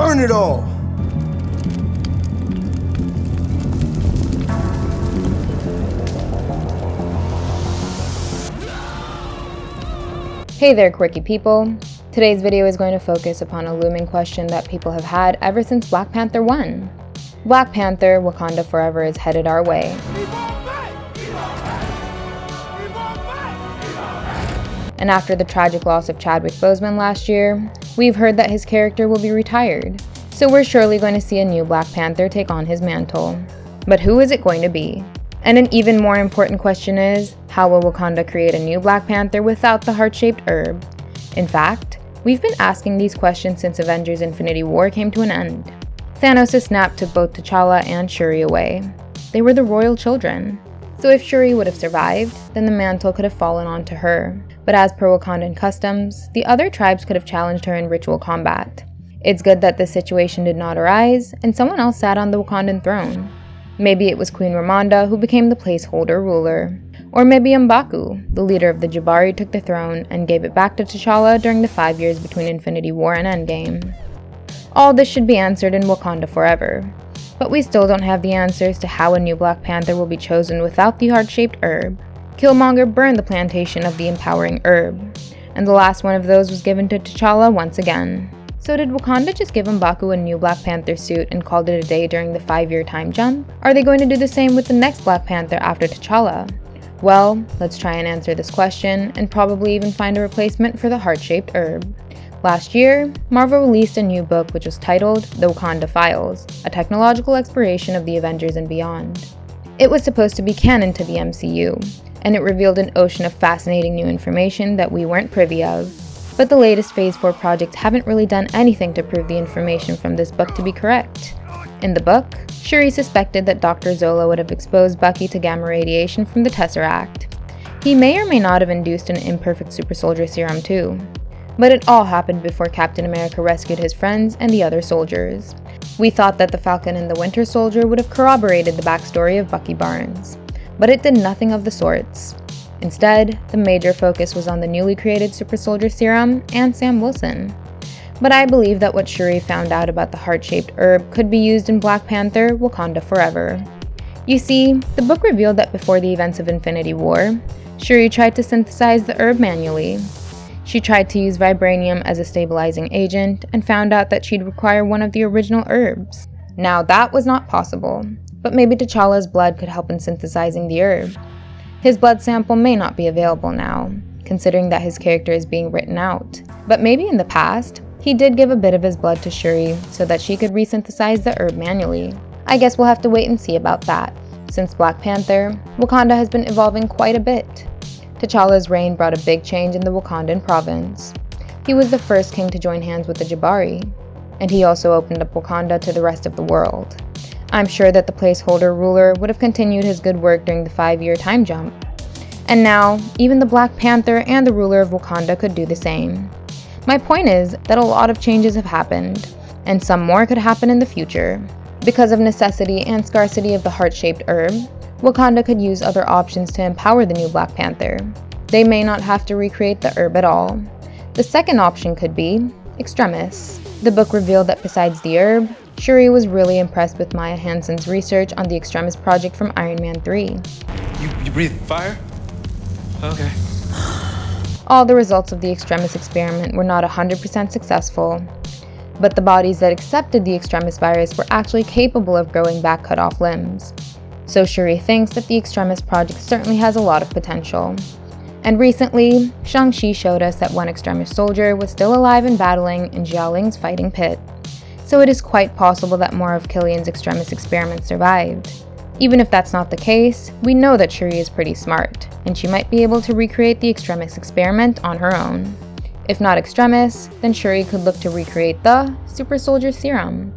Burn it all! Hey there, quirky people. Today's video is going to focus upon a looming question that people have had ever since Black Panther 1. Black Panther, Wakanda Forever is headed our way. And after the tragic loss of Chadwick Boseman last year, we've heard that his character will be retired. So we're surely going to see a new Black Panther take on his mantle. But who is it going to be? And an even more important question is, how will Wakanda create a new Black Panther without the heart-shaped herb? In fact, we've been asking these questions since Avengers Infinity War came to an end. Thanos' snap took both T'Challa and Shuri away. They were the royal children. So if Shuri would have survived, then the mantle could have fallen onto her. But as per Wakandan customs, the other tribes could have challenged her in ritual combat. It's good that this situation did not arise, and someone else sat on the Wakandan throne. Maybe it was Queen Ramonda who became the placeholder ruler. Or maybe M'Baku, the leader of the Jabari, took the throne and gave it back to T'Challa during the 5 years between Infinity War and Endgame. All this should be answered in Wakanda Forever. But we still don't have the answers to how a new Black Panther will be chosen without the heart-shaped herb. Killmonger burned the plantation of the empowering herb, and the last one of those was given to T'Challa once again. So did Wakanda just give M'Baku a new Black Panther suit and called it a day during the 5-year time jump? Are they going to do the same with the next Black Panther after T'Challa? Well, let's try and answer this question, and probably even find a replacement for the heart-shaped herb. Last year, Marvel released a new book which was titled The Wakanda Files, a technological exploration of the Avengers and beyond. It was supposed to be canon to the MCU, and it revealed an ocean of fascinating new information that we weren't privy of. But the latest Phase 4 projects haven't really done anything to prove the information from this book to be correct. In the book, Shuri suspected that Dr. Zola would have exposed Bucky to gamma radiation from the Tesseract. He may or may not have induced an imperfect super soldier serum too. But it all happened before Captain America rescued his friends and the other soldiers. We thought that the Falcon and the Winter Soldier would have corroborated the backstory of Bucky Barnes, but it did nothing of the sorts. Instead, the major focus was on the newly created super soldier serum and Sam Wilson. But I believe that what Shuri found out about the heart-shaped herb could be used in Black Panther, Wakanda Forever. You see, the book revealed that before the events of Infinity War, Shuri tried to synthesize the herb manually. She tried to use vibranium as a stabilizing agent and found out that she'd require one of the original herbs. Now that was not possible, but maybe T'Challa's blood could help in synthesizing the herb. His blood sample may not be available now, considering that his character is being written out, but maybe in the past, he did give a bit of his blood to Shuri so that she could resynthesize the herb manually. I guess we'll have to wait and see about that. Since Black Panther, Wakanda has been evolving quite a bit. T'Challa's reign brought a big change in the Wakandan province. He was the first king to join hands with the Jabari, and he also opened up Wakanda to the rest of the world. I'm sure that the placeholder ruler would have continued his good work during the 5-year time jump. And now, even the Black Panther and the ruler of Wakanda could do the same. My point is that a lot of changes have happened, and some more could happen in the future. Because of necessity and scarcity of the heart-shaped herb, Wakanda could use other options to empower the new Black Panther. They may not have to recreate the herb at all. The second option could be Extremis. The book revealed that besides the herb, Shuri was really impressed with Maya Hansen's research on the Extremis project from Iron Man 3. You breathe fire? Okay. All the results of the Extremis experiment were not 100% successful, but the bodies that accepted the Extremis virus were actually capable of growing back cut-off limbs. So Shuri thinks that the Extremis project certainly has a lot of potential. And recently, Shang-Chi showed us that one Extremis soldier was still alive and battling in Xiaoling's fighting pit. So it is quite possible that more of Killian's Extremis experiments survived. Even if that's not the case, we know that Shuri is pretty smart, and she might be able to recreate the Extremis experiment on her own. If not Extremis, then Shuri could look to recreate the Super Soldier Serum.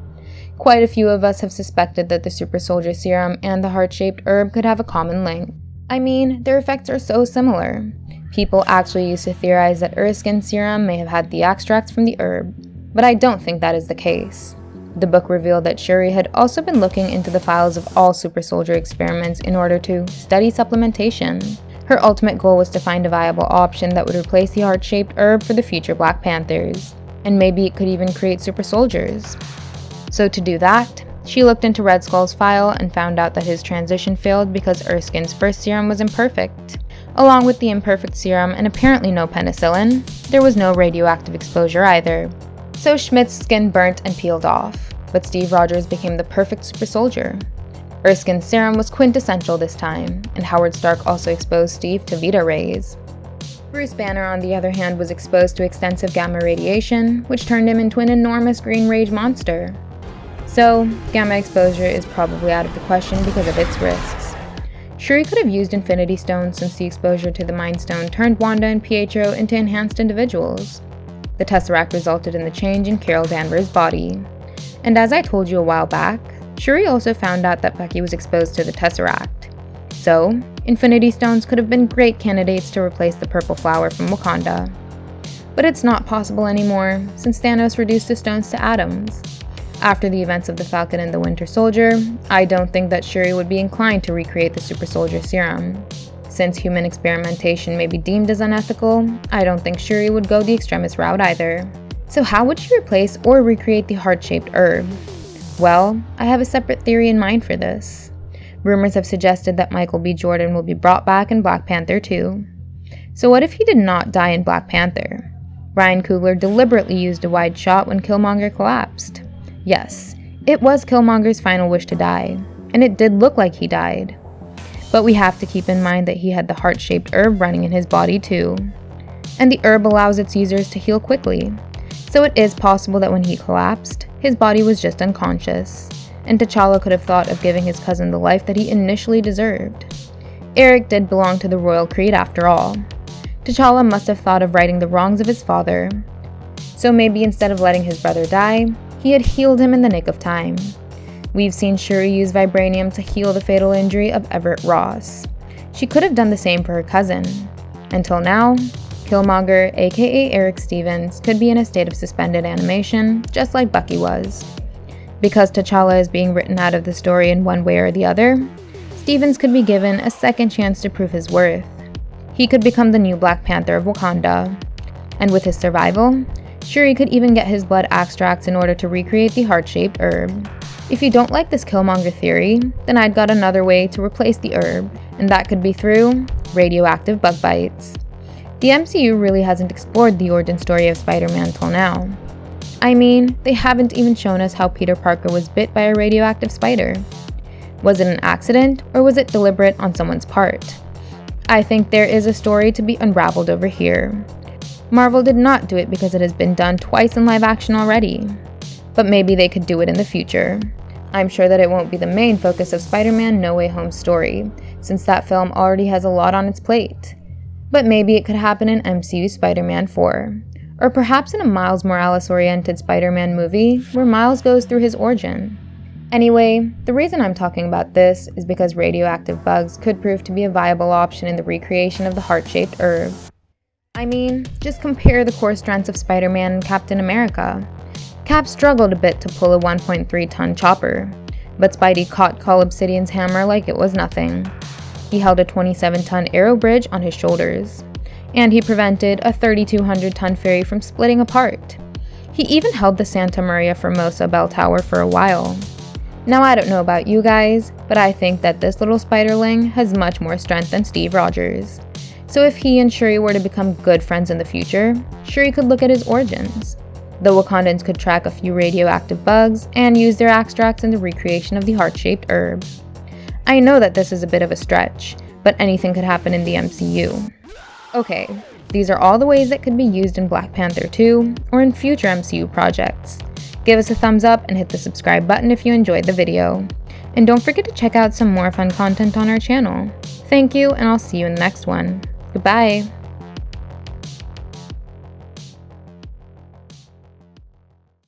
Quite a few of us have suspected that the Super Soldier Serum and the heart-shaped herb could have a common link. I mean, their effects are so similar. People actually used to theorize that Erskine's serum may have had the extracts from the herb, but I don't think that is the case. The book revealed that Shuri had also been looking into the files of all super soldier experiments in order to study supplementation. Her ultimate goal was to find a viable option that would replace the heart-shaped herb for the future Black Panthers. and maybe it could even create super soldiers. So to do that, she looked into Red Skull's file and found out that his transition failed because Erskine's first serum was imperfect. Along with the imperfect serum and apparently no penicillin, there was no radioactive exposure either. So Schmidt's skin burnt and peeled off, but Steve Rogers became the perfect super soldier. Erskine's serum was quintessential this time, and Howard Stark also exposed Steve to Vita rays. Bruce Banner, on the other hand, was exposed to extensive gamma radiation, which turned him into an enormous green rage monster. So, gamma exposure is probably out of the question because of its risks. Shuri could have used Infinity Stones since the exposure to the Mind Stone turned Wanda and Pietro into enhanced individuals. The Tesseract resulted in the change in Carol Danvers' body. And as I told you a while back, Shuri also found out that Bucky was exposed to the Tesseract. So, Infinity Stones could have been great candidates to replace the purple flower from Wakanda. But it's not possible anymore, since Thanos reduced the stones to atoms. After the events of the Falcon and the Winter Soldier, I don't think that Shuri would be inclined to recreate the Super Soldier Serum. Since human experimentation may be deemed as unethical, I don't think Shuri would go the extremist route either. So how would she replace or recreate the heart-shaped herb? Well, I have a separate theory in mind for this. Rumors have suggested that Michael B. Jordan will be brought back in Black Panther 2. So what if he did not die in Black Panther? Ryan Coogler deliberately used a wide shot when Killmonger collapsed. Yes, it was Killmonger's final wish to die, and it did look like he died. But we have to keep in mind that he had the heart-shaped herb running in his body too. And the herb allows its users to heal quickly, so it is possible that when he collapsed, his body was just unconscious, and T'Challa could have thought of giving his cousin the life that he initially deserved. Eric did belong to the royal creed after all. T'Challa must have thought of righting the wrongs of his father, so maybe instead of letting his brother die, he had healed him in the nick of time. We've seen Shuri use vibranium to heal the fatal injury of Everett Ross. She could have done the same for her cousin. Until now, Killmonger, aka Eric Stevens, could be in a state of suspended animation, just like Bucky was. Because T'Challa is being written out of the story in one way or the other, Stevens could be given a second chance to prove his worth. He could become the new Black Panther of Wakanda. And with his survival, Shuri could even get his blood extracts in order to recreate the heart-shaped herb. If you don't like this Killmonger theory, then I'd got another way to replace the herb, and that could be through radioactive bug bites. The MCU really hasn't explored the origin story of Spider-Man till now. I mean, they haven't even shown us how Peter Parker was bit by a radioactive spider. Was it an accident, or was it deliberate on someone's part? I think there is a story to be unraveled over here. Marvel did not do it because it has been done twice in live action already. But maybe they could do it in the future. I'm sure that it won't be the main focus of Spider-Man No Way Home's story, since that film already has a lot on its plate. But maybe it could happen in MCU Spider-Man 4. Or perhaps in a Miles Morales-oriented Spider-Man movie, where Miles goes through his origin. Anyway, the reason I'm talking about this is because radioactive bugs could prove to be a viable option in the recreation of the heart-shaped herb. I mean, just compare the core strengths of Spider-Man and Captain America. Cap struggled a bit to pull a 1.3-ton chopper, but Spidey caught Cull Obsidian's hammer like it was nothing. He held a 27-ton arrow bridge on his shoulders, and he prevented a 3,200-ton ferry from splitting apart. He even held the Santa Maria Formosa bell tower for a while. Now I don't know about you guys, but I think that this little spiderling has much more strength than Steve Rogers. So if he and Shuri were to become good friends in the future, Shuri could look at his origins. The Wakandans could track a few radioactive bugs and use their extracts in the recreation of the heart-shaped herb. I know that this is a bit of a stretch, but anything could happen in the MCU. Okay, these are all the ways that could be used in Black Panther 2 or in future MCU projects. Give us a thumbs up and hit the subscribe button if you enjoyed the video. And don't forget to check out some more fun content on our channel. Thank you, and I'll see you in the next one. Goodbye!